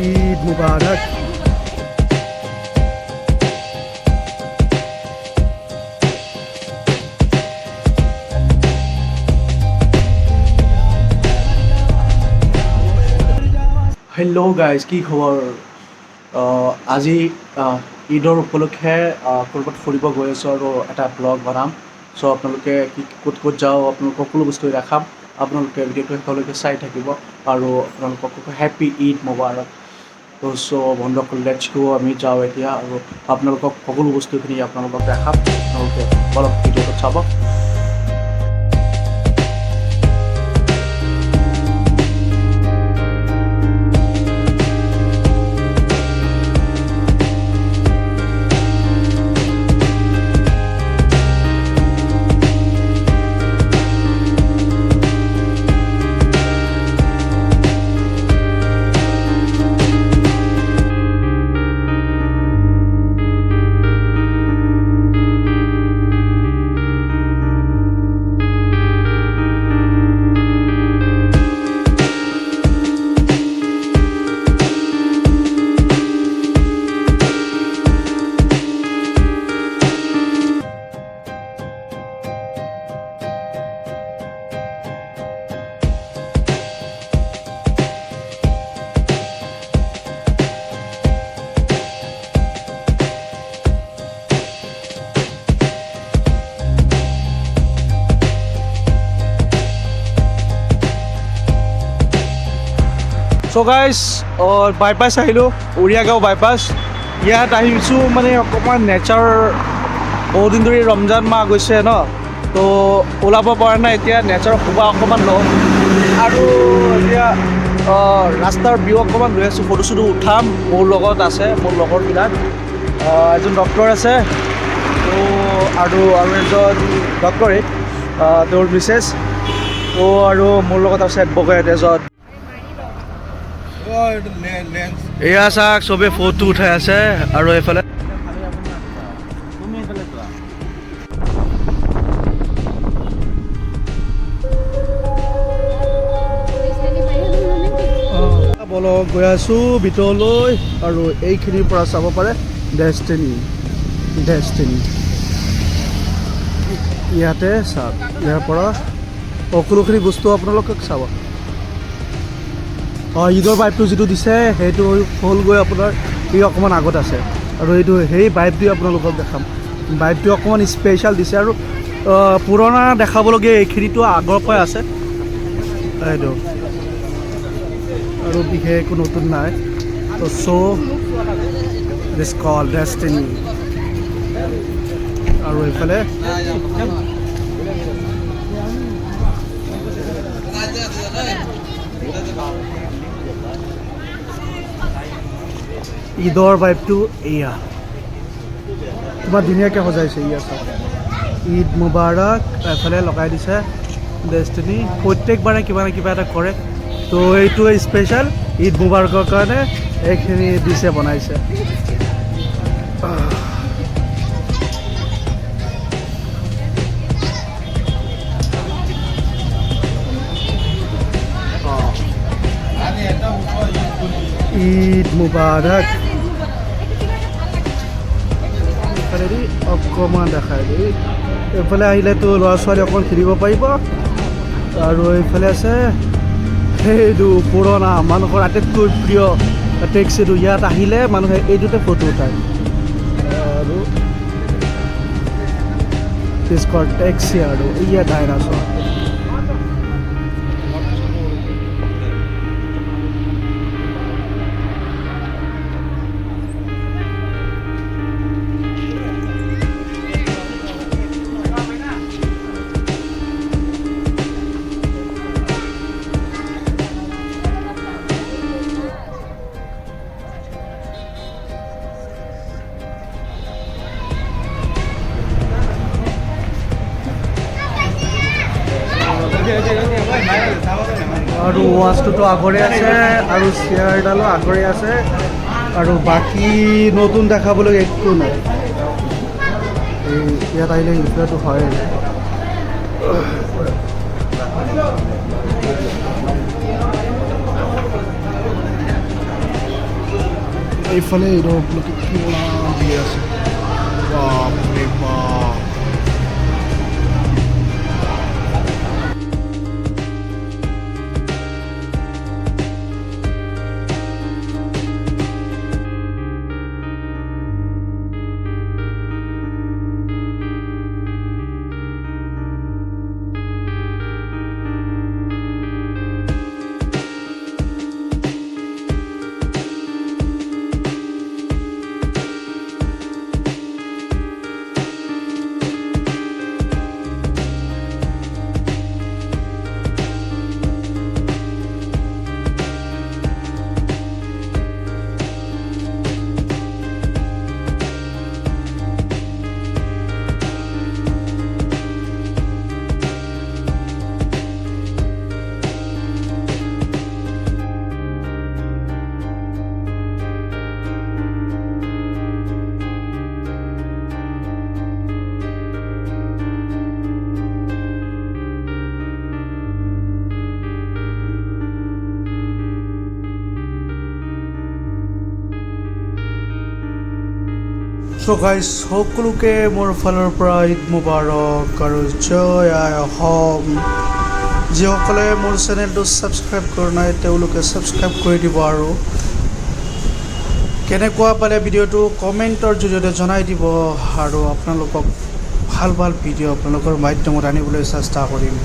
Eid মুবাৰক। Hello' guys, কি খবৰ? আজি ঈদৰ উপলক্ষে ক'ৰবাত ফুৰিব গৈ আছোঁ আৰু এটা ব্লগ বনাম। চ' আপোনালোকে ক'ত ক'ত যাওঁ আপোনালোকক সকলো বস্তু দেখাম। আপোনালোকে ভিডিঅ'টো শেষলৈকে চাই থাকিব আৰু আপোনালোকক হেপ্পী ঈদ মুবাৰক। চ' বন্ধুসকল, লেটছ গো, আমি যাওঁ এতিয়া আৰু আপোনালোকক সকলো বস্তুখিনি আপোনালোকক দেখাম। আপোনালোকে অলপ ভিডিঅ'টো চাব। চ' গাইজ, বাইপাছ আহিলোঁ, উৰিয়াগাঁও বাইপাছ। ইয়াত আহিছোঁ মানে অকণমান নেচাৰ, বহুত দিন ধৰি ৰমজান মাহ গৈছে ন, তো ওলাব পৰা নাই। এতিয়া নেচাৰৰ শোভা অকণমান লওঁ আৰু এতিয়া ৰাস্তাৰ ভিউ অকণমান লৈ আছোঁ, ফটো চটো উঠাম। মোৰ লগত আছে মোৰ লগৰবিলাক, এজন ডক্টৰ আছে তো, আৰু এজন ডক্টৰে, তেওঁৰ মিছেছ তো, আৰু মোৰ লগত আছে এডভকেট এজন। এয়া চাওক, চবে ফটো উঠাই আছে আৰু এইফালে বলক গৈ আছোঁ ভিতৰলৈ আৰু এইখিনিৰ পৰা চাব পাৰে ডেষ্টিনি। ইয়াতে চাওক, ইয়াৰ পৰা সকলোখিনি বস্তু আপোনালোকক চাব। ঈদৰ ভাইবটো যিটো দিছে সেইটো হ'ল গৈ আপোনাৰ ই অকণমান আগত আছে, আৰু এইটো সেই ভাইবটোৱে আপোনালোকক দেখাম। ভাইবটো অকণমান স্পেচিয়েল দিছে আৰু পুৰণা দেখাবলগীয়া এইখিনিতো আগৰ পৰাই আছে এইটো, আৰু বিশেষ একো নতুন নাই। তো দিছ কল ডেষ্টিনি। আৰু এইফালে ঈদৰ ভাইবটো এয়া কিমান ধুনীয়াকৈ সজাইছে। এয়া চাওক, ঈদ মুবাৰক এফালে লগাই দিছে ডেষ্টিনি। প্ৰত্যেকবাৰে কিবা না কিবা এটা কৰে, তো এইটোৱে স্পেচিয়েল ঈদ মুবাৰকৰ কাৰণে এইখিনি দিছে, বনাইছে। ঈদ মুবাৰক। এইফালেদি অকণমান দেখাই দেই, এইফালে আহিলেতো ল'ৰা ছোৱালী অকণমান খেলিব পাৰিব। আৰু এইফালে আছে সেইটো পুৰণা মানুহৰ আটাইতকৈ প্ৰিয় টেক্সিটো। ইয়াত আহিলে মানুহে এইটোতে ফটো উঠায়। আৰু টেক্সি আৰু ইয়াত ডাইনাছৰ। আৰু ৱাচটোতো আগৰে আছে আৰু চেয়াৰডালো আগৰে আছে, আৰু বাকী নতুন দেখাবলৈ একো নাই। এই ইয়াত আহিলে ইনফ্লুটো হয়। এইফালে এইটো আপোনালোকে কি দি আছে বাপৰে বাপ চ' গাইজ সকলোকে মোৰ ফালৰ পৰা ঈদ মুবাৰক আৰু জয় আই অসম যিসকলে মোৰ চেনেলটো ছাবস্ক্ৰাইব কৰা নাই তেওঁলোকে ছাবস্ক্ৰাইব কৰি দিব আৰু কেনেকুৱা পালে ভিডিঅ'টো কমেণ্টৰ জৰিয়তে জনাই দিব আৰু আপোনালোকক ভাল ভাল ভিডিঅ' আপোনালোকৰ মাধ্যমত আনিবলৈ চেষ্টা কৰিম